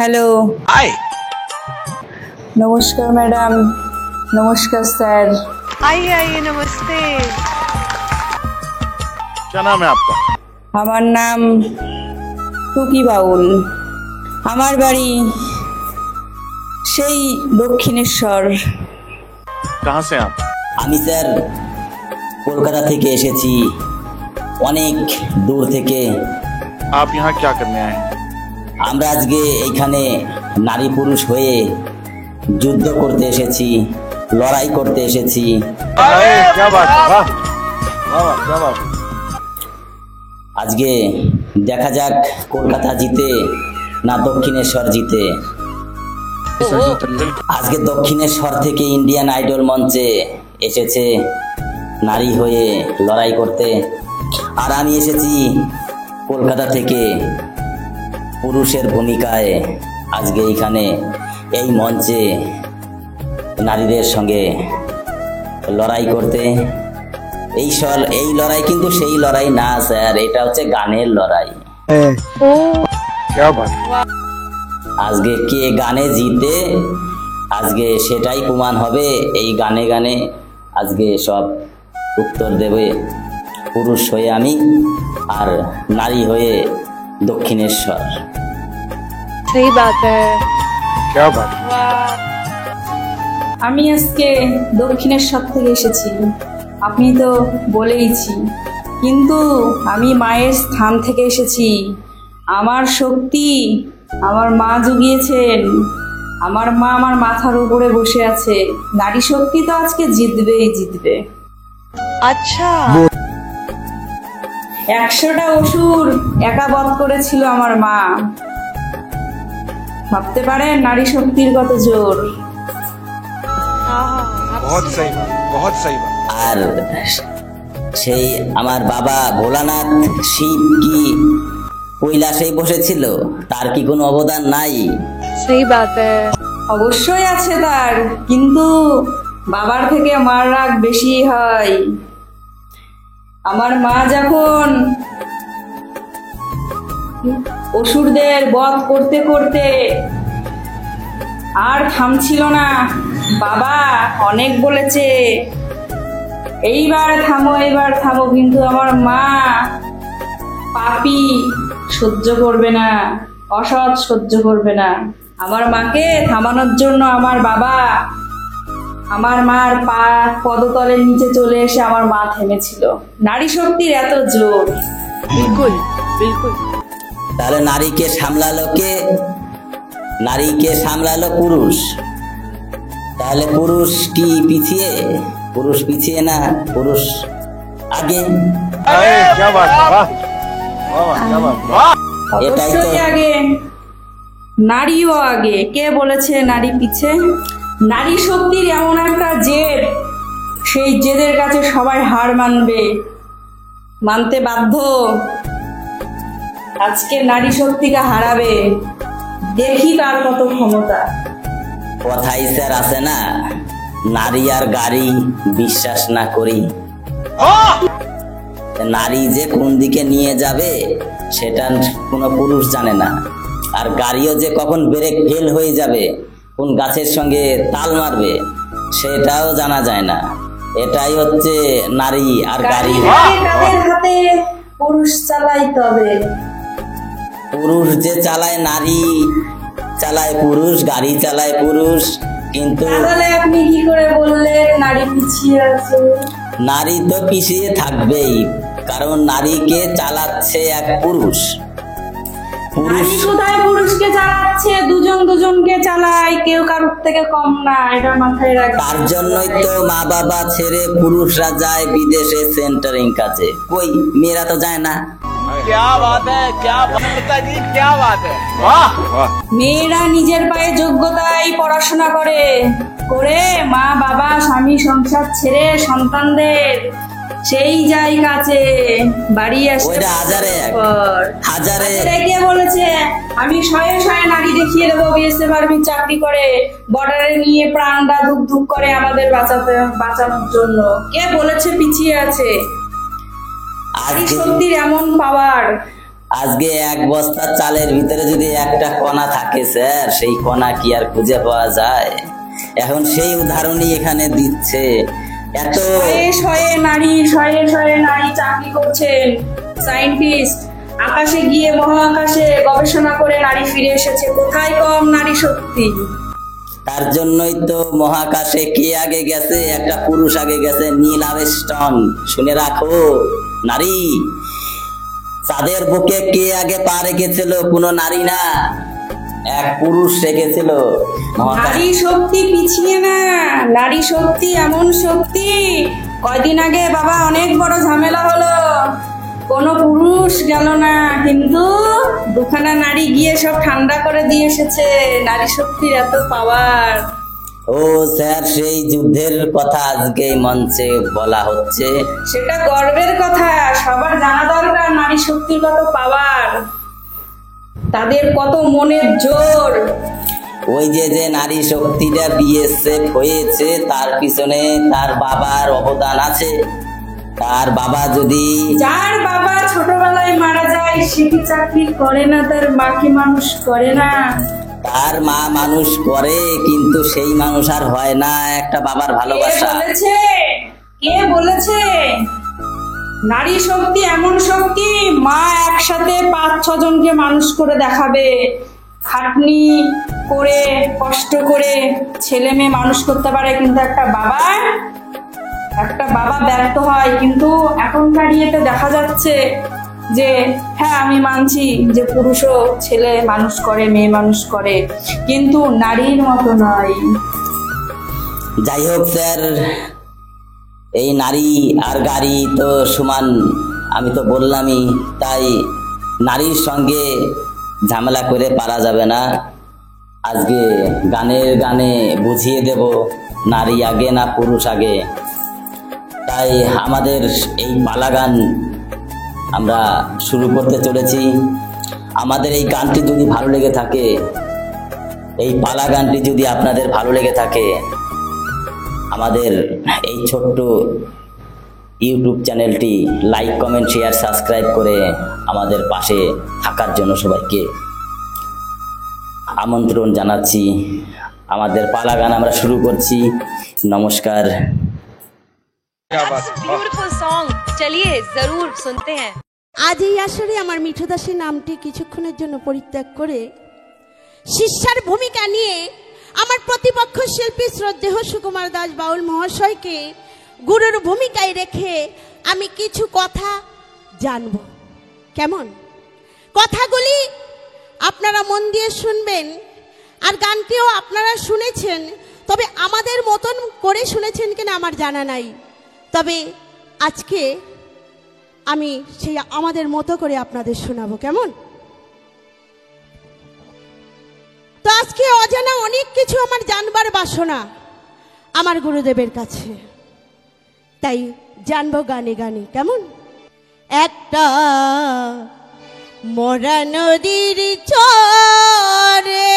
Hello hi नमस्कार madam नमस्कार sir आइए आइए नमस्ते। क्या नाम है आपका? আমার নাম টুকি বাউল আমার বাড়ি সেই দক্ষিণেশ্বর कहाँ से आप? আমি স্যার কলকাতা থেকে এসেছি, অনেক দূর থেকে। आप यहाँ क्या करने आए हैं? আমরা আজকে এইখানে নারী পুরুষ হয়ে যুদ্ধ করতে এসেছি, লড়াই করতে এসেছি। क्या बात है, वाह वाह वाह, क्या बात है। আজকে দেখা যাক কলকাতা জিতে না দক্ষিণেশ্বর জিতে। আজকে দক্ষিণেশ্বর থেকে ইন্ডিয়ান আইডল মঞ্চে এসেছে নারী হয়ে লড়াই করতে, আর আমি এসেছি কলকাতা থেকে পুরুষের ভূমিকায় আজকে এইখানে এই মঞ্চে নারীদের সঙ্গে লড়াই করতে। এই লড়াই কিন্তু সেই লড়াই না স্যার, এটা হচ্ছে গানের লড়াই। क्या बात है। আজকে কে গানে জিতে আজকে সেটাই প্রমাণ হবে। এই গানে গানে আজকে সব উত্তর দেবে পুরুষ হয়ে আমি, আর নারী হয়ে দক্ষিণেশ্বর। सही बात है। क्या बात है। আমি আজকে দক্ষিণেশ্বর থেকে এসেছি, আপনি তো বলেইছি, কিন্তু আমি মায়ের স্থান থেকে এসেছি। আমার শক্তি আমার মা জুগিয়েছেন, আমার মা আমার মাথার উপরে বসে আছে। নারী শক্তি তো আজকে জিতবেই জিতবে। अच्छा 100টা অসুর একা বধ করেছিল আমার মা। ভাবতে পারেন নারী শক্তির কত জোর। हाँ बहुत सही बात, बहुत सही बात। আর সেই আমার বাবা ভোলানাথ শিব কি কৈলাসেই বসেছিল, তার কি কোনো অবদান নাই? सही बात है। অবশ্যই আছে তার, কিন্তু বাবার থেকে মার রাগ বেশি হয়। আমার মা যখন অসুরদের বধ করতে করতে আর থামছিল না, বাবা অনেক বলেছে এইবার থামো এইবার থামো, কিন্তু আমার মা পাপী সহ্য করবে না, অসৎ সহ্য করবে না। আমার মাকে থামানোর জন্য আমার বাবা আমার মার পা পদতলের নিচে চলে এসে আমার মা থেমেছিল। নারী শক্তির এত জোর। बिल्कुल बिल्कुल। তাহলে নারীকে সামলালো কে? নারীকে সামলালো পুরুষ। তাহলে পুরুষ কি পিছিয়ে? পুরুষ পিছিয়ে না, পুরুষ আগে। क्या बात है, वाह वाह वाह, क्या बात है। वाह এটাই তো। অবশ্যই আগে, নারীও আগে। কে বলেছে নারী পিছে? নারী শক্তির এমন একটা জেদ, সেই জেদের কাছে সবাই হার মানবে, মানতে বাধ্য। আজকে নারী শক্তিকে হারাবে, দেখি তার কত ক্ষমতা। কথাই স্যার আছে না, নারী আর গাড়ি বিশ্বাস না করি। নারী যে কোন দিকে নিয়ে যাবে সেটা কোনো পুরুষ জানে না, আর গাড়িও যে কখন ব্রেক ফেল হয়ে যাবে, কোন গাছের সঙ্গে তাল মারবে সেটাও জানা যায় না। এটাই হচ্ছে নারী আর গাড়ি। কাদের হাতে পুরুষ চালাই, তবে পুরুষ যে চালায়, নারী চালায় পুরুষ, গাড়ি চালায় পুরুষ, কিন্তু তাহলে আপনি কি করে বললেন নারী পিছিয়ে আছে? নারী তো পিছিয়ে থাকবেই, কারণ নারীকে চালাচ্ছে এক পুরুষ। পুরুষ নারী কোথায় পুরুষকে চালাচ্ছে? দুজন দুজনকে চালায়, কেউ কারোর থেকে কম না, এটা মাথায় রাখবে। তার জন্যই তো মা বাবা ছেড়ে পুরুষরা যায় বিদেশে সেন্টারিং কাজে, কই মেয়েরা তো যায় না। क्या बात है, क्या जी, क्या बात है, वाह वाह। মেয়েরা নিজের পায়ে যোগ্যতায় পড়াশোনা করে করে মা বাবা স্বামী সংসার ছেড়ে সন্তানদের সেই যায় কাছে, বাড়ি আসে ওইটা হাজারে এক। পর। হাজারে কে বলেছে আমি শয়ে শয়ে নারী দেখিয়ে দেবো বিএসএফ আর্মির চাকরি করে বর্ডারে নিয়ে প্রাণটা ধুক ধুক করে আমাদের বাঁচানোর জন্য? কে বলেছে পিছিয়ে আছে? নারী আজকে শক্তির এমন পাওয়ার, আজকে এক বস্তা চালের ভিতরে যদি একটা কণা থাকে স্যার, সেই কণা কি আর খুঁজে পাওয়া যায়? এখন সেই উদাহরণই এখানে দিচ্ছে। এত শয়ে শয়ে নারী চাকরি করছেন, সায়েন্টিস্ট আকাশে গিয়ে মহাকাশে গবেষণা করে নারী ফিরে এসেছে। কোথায় কম নারী শক্তি? তার জন্যই তো মহাকাশে কে আগে গেছে? একটা পুরুষ আগে গেছে, নীল আর্মস্ট্রং। শুনে রাখো নারী, চাঁদের বুকে কে আগে পা রেখেছিল? কোনো নারী না, এক পুরুষ রেখেছিল। নারী শক্তি পিছিয়ে না, নারী শক্তি এমন শক্তি। কয়দিন আগে বাবা অনেক বড় ঝামেলা হলো, কোনো পুরুষ গেল না, কিন্তু দুখানা নারী গিয়ে সব ঠান্ডা করে দিয়ে এসেছে। নারী শক্তির এত পাওয়ার। ও স্যার, সেই যুদ্ধের কথা আজকে মঞ্চে বলা হচ্ছে। সেটা গর্বের কথা, সবার জানা দরকার নারী শক্তির কত পাওয়ার, তাদের কত মনের জোর। ওই যে নারী শক্তিটা বিএসএফ হয়েছে, তার পিছনে তার বাবার অবদান আছে। তার বাবা যদি, যার বাবা ছোটবেলায় মারা যায়, সে কি চাকরি করে না? তার মাকে মানুষ করে না? তার মা মানুষ করে, কিন্তু সেই মানুষ আর হয় না একটা বাবার ভালোবাসা। কে বলেছে? নারী শক্তি এমন শক্তি, মা একসাথে 5-6 জনকে মানুষ করে দেখাবে। খাটনি করে কষ্ট করে ছেলে মেয়ে মানুষ করতে পারে, কিন্তু একটা বাবা ব্যর্থ হয়। কিন্তু এখনকার ইয়েতে দেখা যাচ্ছে যে হ্যাঁ, আমি মানছি যে পুরুষও ছেলে মানুষ করে, মেয়ে মানুষ করে, কিন্তু নারীর মতো নয়। যাই হোক স্যার, এই নারী আর গাড়ি তো সমান, আমি তো বললামই। তাই নারীর সঙ্গে ঝামেলা করে পারা যাবে না। আজকে গানে বুঝিয়ে দেব নারী আগে না পুরুষ আগে। তাই আমাদের এই পালা গান আমরা শুরু করতে চলেছি। আমাদের এই গানটি যদি ভালো লেগে থাকে, এই পালা গানটি যদি আপনাদের ভালো লেগে থাকে, আমাদের এই ছোট্ট ইউটিউব চ্যানেলটি লাইক, কমেন্ট, শেয়ার, সাবস্ক্রাইব করে আমাদের পাশে থাকার জন্য সবাইকে আমন্ত্রণ জানাচ্ছি। আমাদের পালা গান আমরা শুরু করছি। নমস্কার। ब्यूटीफुल सॉन्ग, चलिए जरूर सुनते हैं। আজ এই আসরে আমার মিঠু দাসের নামটি কিছুক্ষণের জন্য পরিত্যাগ করে শিষ্যার ভূমিকা নিয়ে আমার প্রতিপক্ষ শিল্পী শ্রদ্ধেয় সুকুমার দাস বাউল মহাশয়কে গুরুর ভূমিকায় রেখে আমি কিছু কথা জানব। কেমন? কথাগুলি আপনারা মন দিয়ে শুনবেন, আর গানটিও আপনারা শুনেছেন, তবে আমাদের মতন করে শুনেছেন কিনা আমার জানা নাই। তবে আজকে আমি সেই আমাদের মতো করে আপনাদের শোনাবো। কেমন? তো আজকে অজানা অনেক কিছু আমার জানবার বাসনা আমার গুরুদেবের কাছে, তাই জানবো গানে গানে। কেমন? একটা মরা নদীর চরে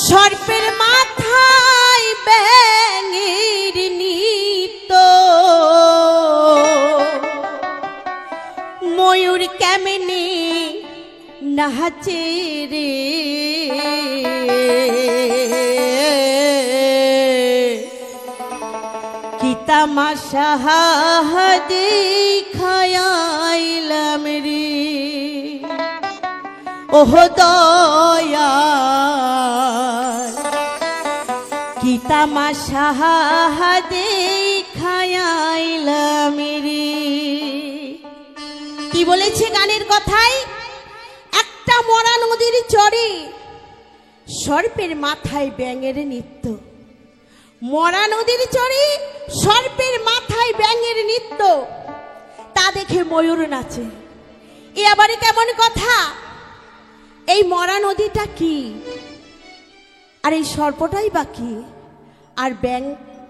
সর্পের মাথায় ব্যাঙের নিত, ময়ূর কেমনে নাচে রে, কি তামাশা দেখাইলাম রে, ওহ দয়াল, কি তামাশা দেখাইলাম রে। কি বলেছে গানের কথায়? একটা মরা নদীর চরে সর্পের মাথায় ব্যাঙের নৃত্য। মরা নদীর চরে সর্পের মাথায় ব্যাঙের নৃত্য, তা দেখে ময়ূর নাচে। এ আবার কেমন কথা? এই মরা নদীটা কি, আর এই সর্পটাই বা কি, আর ব্যাঙ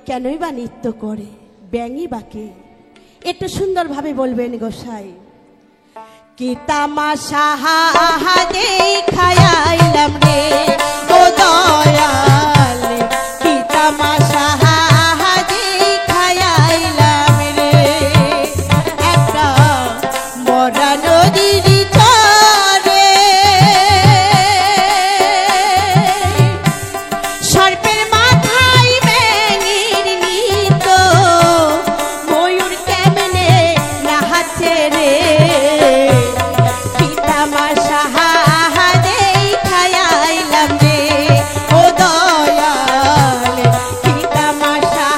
কেনই বা নৃত্য করে? ব্যাঙই বা কি? একটু সুন্দরভাবে বলবেন গোসাই। কি তামাশা দেখাইলাম রে, ও দয়াল, কি তামাশা দেখাইলাম রে, এক সাহাদে খায়াইলাম রে ও দয়াল কি তামাশা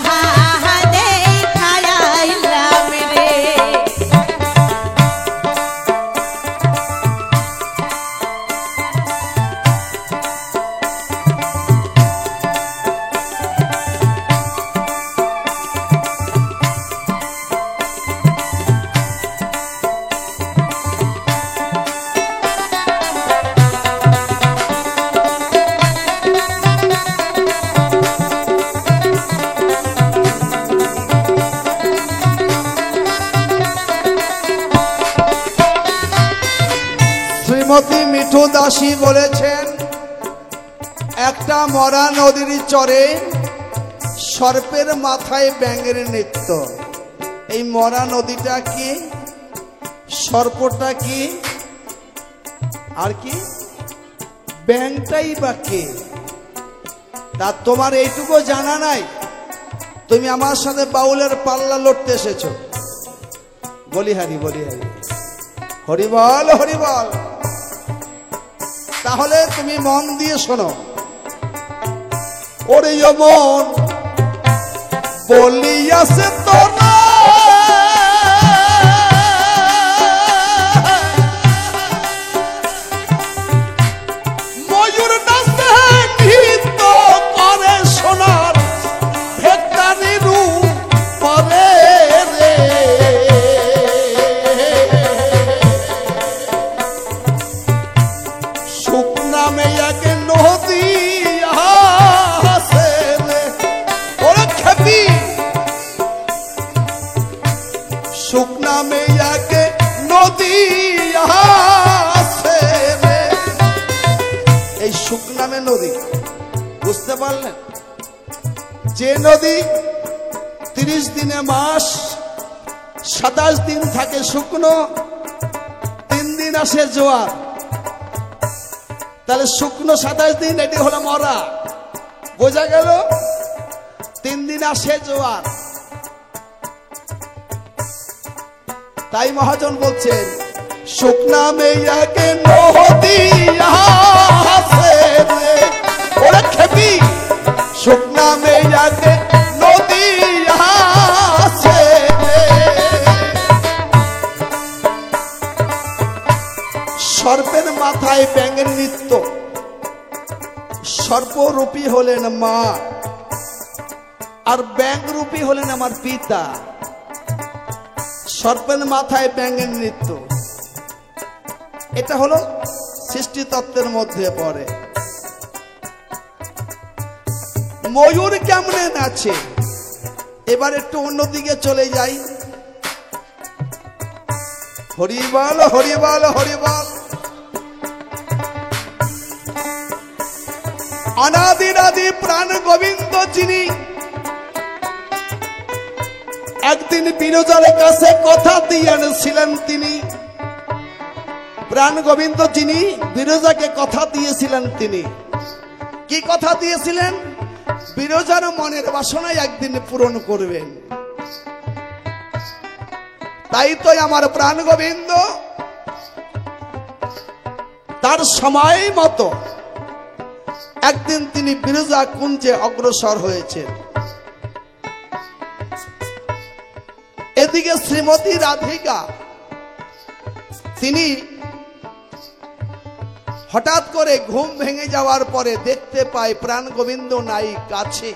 হাদে খায়াইলাম রে। শ্রীমতী মিঠু দাসী বলেছেন, একটা মরা নদীর চরে সর্পের মাথায় ব্যাঙের নৃত্য। এই মরা নদীটা কি, সর্পটা কি, আর কি ব্যাঙটাই বা কে? তা তোমার এইটুকু জানা নাই? তুমি আমার সাথে বাউলের পাল্লা লড়তে এসেছো। বলিহারি বলিহারি, হরিবল হরিবল। তাহলে তুমি মন দিয়ে শোনো। ওরে মন বলিয়াছে তো না, ময়ূর নাচে নৃত্য করে সোনার ভেটকারি রূপ করে রে। সুখ নামে এক নদী আছে রে, ওরে খেপি। সুখ নামে এক নদী আছে রে। এই সুখ নামে নদী, বুঝতে পারলেন? যে নদী 30 দিনে মাস, 27 দিন থাকে শুকনো, 3 দিন আসে জোয়ার। তাহলে শুকনো 27 দিন, এটি হলো মরা। বোঝা গেল? 3 দিন আসে জোয়ার। তাই মহাজন বলছেন, সুখ নামে এক নদী আছে রে, ওরে খেপি। সুখ নামে এক নদী আছে রে। সর্পের মাথায় ব্যাঙের নৃত্য। সর্পরূপী হলেন মা, আর ব্যাঙরূপী হলেন আমার পিতা। সর্পের মাথায় ব্যাঙের নৃত্য, এটা হলো সৃষ্টিতত্ত্বের মধ্যে পড়ে। ময়ূর কেমনে নাচে, এবার একটু অন্যদিকে চলে যাই। হরিবল হরিবল হরিবল। অনাদিরাদি প্রাণ গোবিন্দ যিনি, একদিন বিরজার কাছে কথা দিয়েছিলেন তিনি। প্রাণ গোবিন্দ যিনি বিরজাকে কথা দিয়েছিলেন, তিনি কি কথা দিয়েছিলেন? বিরজার মনের বাসনায় একদিন পূরণ করবেন। তাই তো আমার প্রাণ গোবিন্দ তার সময় মতো একদিন তিনি বিরজা কুঞ্জে অগ্রসর হয়েছেন। এদিকে শ্রীমতী রাধিকা, তিনি হঠাৎ করে ঘুম ভেঙে যাওয়ার পরে দেখতে পায় প্রাণ গোবিন্দ নাই কাছে।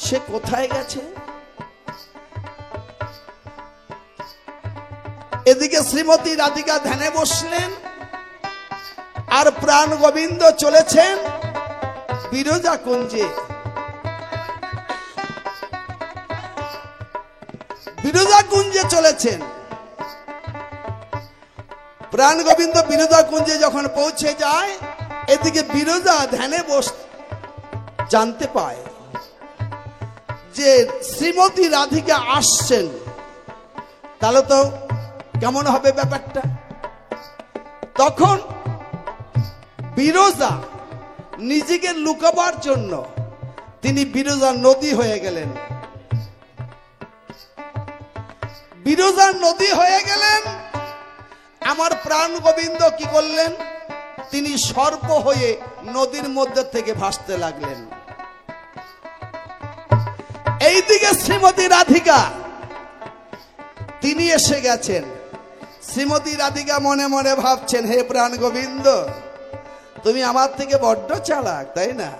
সে কোথায় গেছে? এদিকে শ্রীমতী রাধিকা ধ্যানে বসলেন, আর প্রাণ গোবিন্দ চলেছেন বিরজা কুঞ্জে। বিরজা কুঞ্জে চলেছেন। প্রাণ গোবিন্দ বিরজা কুঞ্জে যখন পৌঁছে যায়, এদিকে বিরজা ধ্যানে বস জানতে পায় যে শ্রীমতী রাধিকা আসছেন। তাহলে তো কেমন হবে ব্যাপারটা? তখন বিরজা নিজেকে লুকাবার জন্য তিনি বিরজা নদী হয়ে গেলেন। বিরজা নদী হয়ে গেলেন, আমার প্রাণ গোবিন্দ কি করলেন, তিনি সর্প হয়ে নদীর মধ্যে থেকে ভাসতে লাগলেন। এইদিকে শ্রীমতী রাধিকা তিনি এসে গেছেন। শ্রীমতী রাধিকা মনে মনে ভাবছেন, হে প্রাণ গোবিন্দ, তুমি আমার থেকে বড্ড চালাক, তাই না?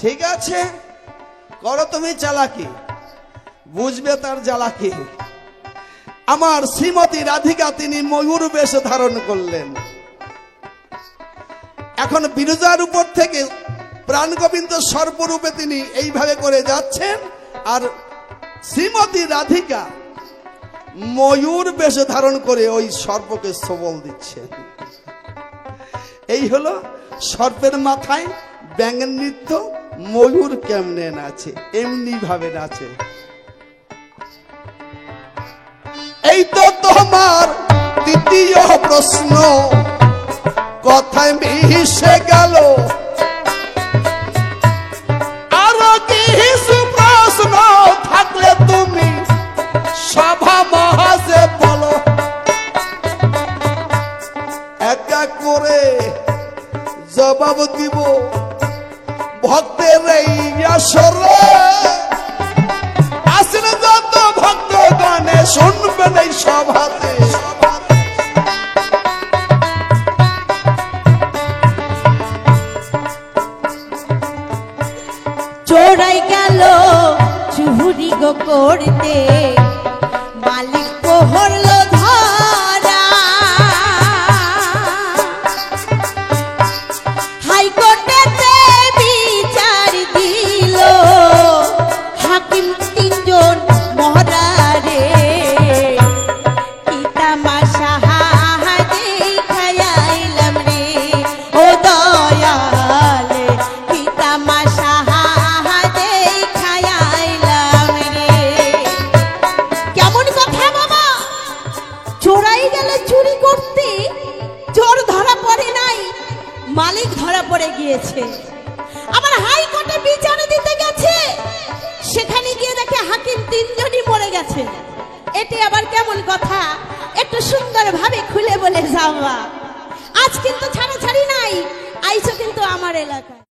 ঠিক আছে, করো তুমি চালাকি, বুঝবে তার জ্বালাকি। আমার শ্রীমতী রাধিকা তিনি ময়ূর বেশ ধারণ করলেন। এখন বিরজার উপর থেকে প্রাণ গোবিন্দ সর্পরূপে তিনি এইভাবে করে যাচ্ছেন, আর শ্রীমতী রাধিকা ময়ূর বেশ ধারণ করে ওই সর্পকে সবল দিচ্ছেন। এই হলো সর্পের মাথায় ব্যাঙের নৃত্য, ময়ূর কেমনে নাচে, এমনি ভাবে নাচে। এই তো তোমার দ্বিতীয় প্রশ্ন কথায় মিশে গেল, আরো কিছু প্রশ্ন থাকলে তুমি সভা মহাজে বলো। এক এক করে জবাব দিব ভক্তের এই আসরে। আসেন যত ভক্তগণে শুনবেন এই সভাতে। চোরাই গেল চুরি গো করতে, মালিক পহরল ধরা। হাইকোর্টেতে বিচার দিল হাকিম তিনজন মহরারে। কি তামাশা দেখাইলাম রে ও দয়াল, কি তামাশা দেখাইলাম রে। কেমন কথা বাবা, চোরাই গেলে চুরি করতে, চোর ধরা পড়ে নাই, মালিক ধরা পড়ে গিয়েছে। আবার হাইকোর্টে বিচার দিতে গেছে, সেখানে গিয়ে দেখে হাকিম তিনজনই মরে গেছে। এটি আবার কেমন কথা, একটু সুন্দর ভাবে খুলে বলে যাওয়া। আজ কিন্তু ছাড়াছাড়ি নাই, আইছো কিন্তু আমার এলাকায়।